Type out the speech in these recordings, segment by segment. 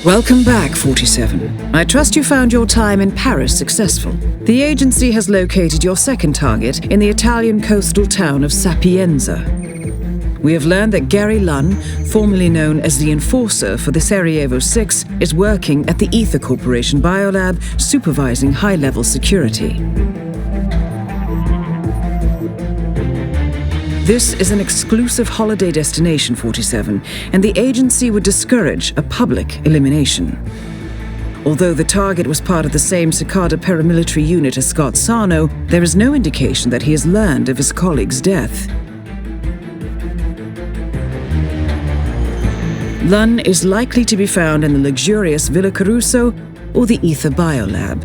Welcome back, 47. I trust you found your time in Paris successful. The agency has located your second target in the Italian coastal town of Sapienza. We have learned that Gary Lunn, formerly known as the Enforcer for the Sarajevo 6, is working at the Ether Corporation Biolab, supervising high-level security. This is an exclusive holiday destination, 47, and the agency would discourage a public elimination. Although the target was part of the same Cicada paramilitary unit as Scott Sarno, there is no indication that he has learned of his colleague's death. Lunn is likely to be found in the luxurious Villa Caruso or the Ether Biolab.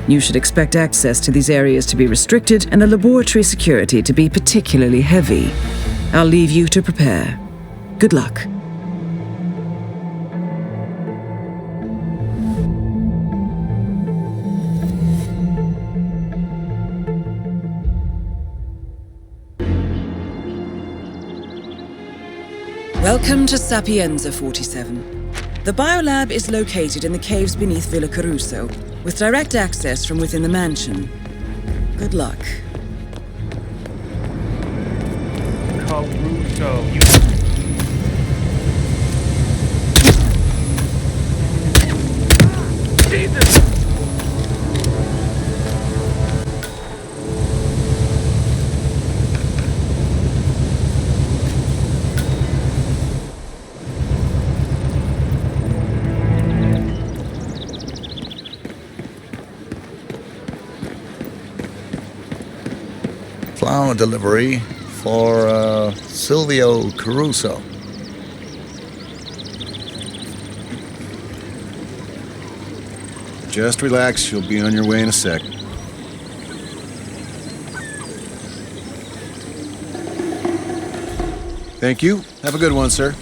You should expect access to these areas to be restricted and the laboratory security to be particularly heavy. I'll leave you to prepare. Good luck. Welcome to Sapienza, 47. The Biolab is located in the caves beneath Villa Caruso, with direct access from within the mansion. Good luck. Caruso, you... Jesus! Flower delivery for Silvio Caruso. Just relax, you'll be on your way in a sec. Thank you. Have a good one, sir.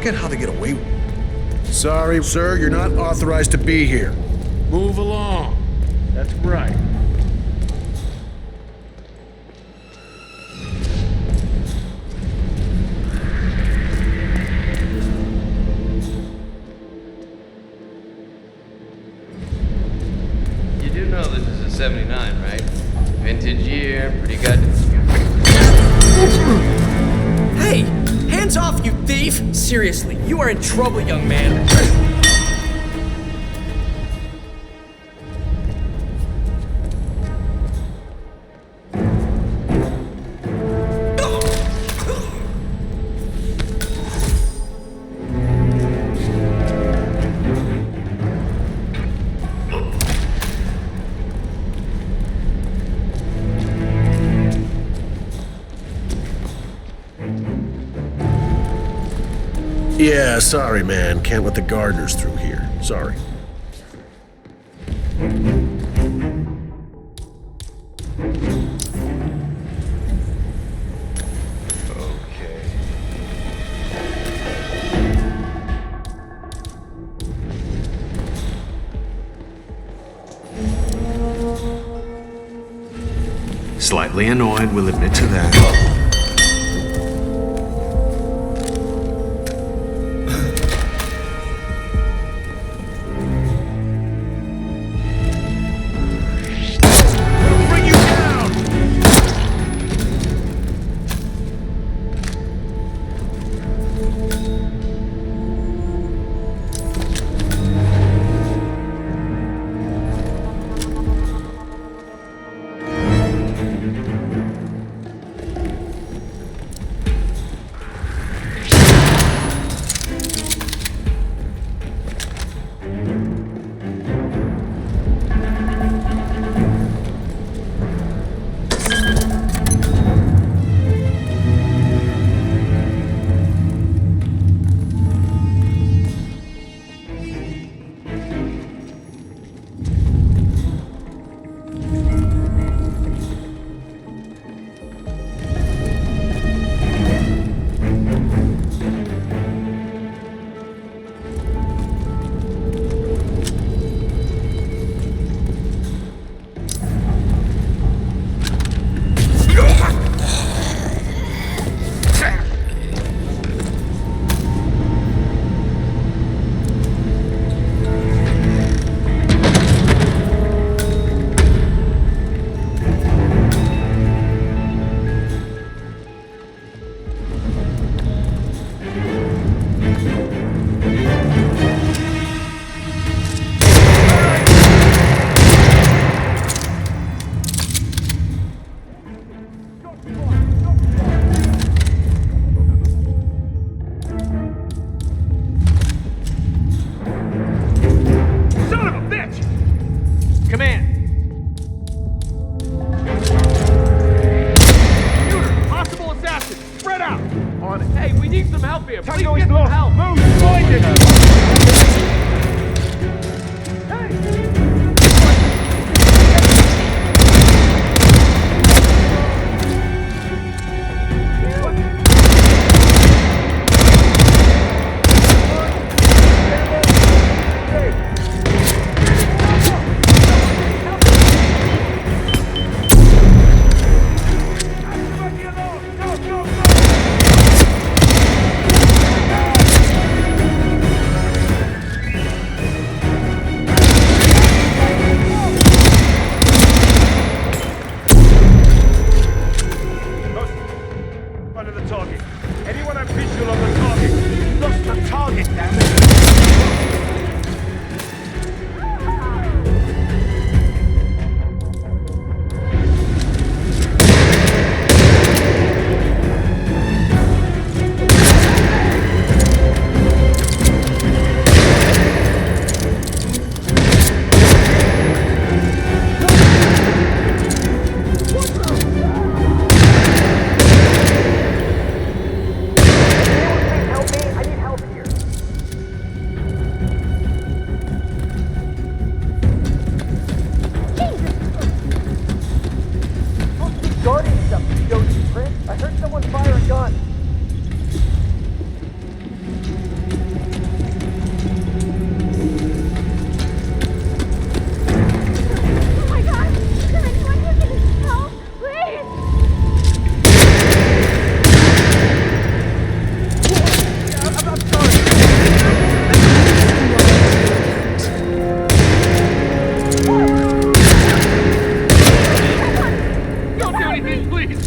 How to get away with it. Sorry, sir, you're not authorized to be here. Move along. That's right. You do know this is a 79, right? Vintage year, pretty good. Hey! Hands off, you thief! Seriously, you are in trouble, young man. Yeah, sorry, man. Can't let the gardeners through here. Sorry. Slightly annoyed, we'll admit to that. He's lost. Move! Find him! Under the target. Anyone have visual on the target? Lost the target, damn it! Don't do anything, please!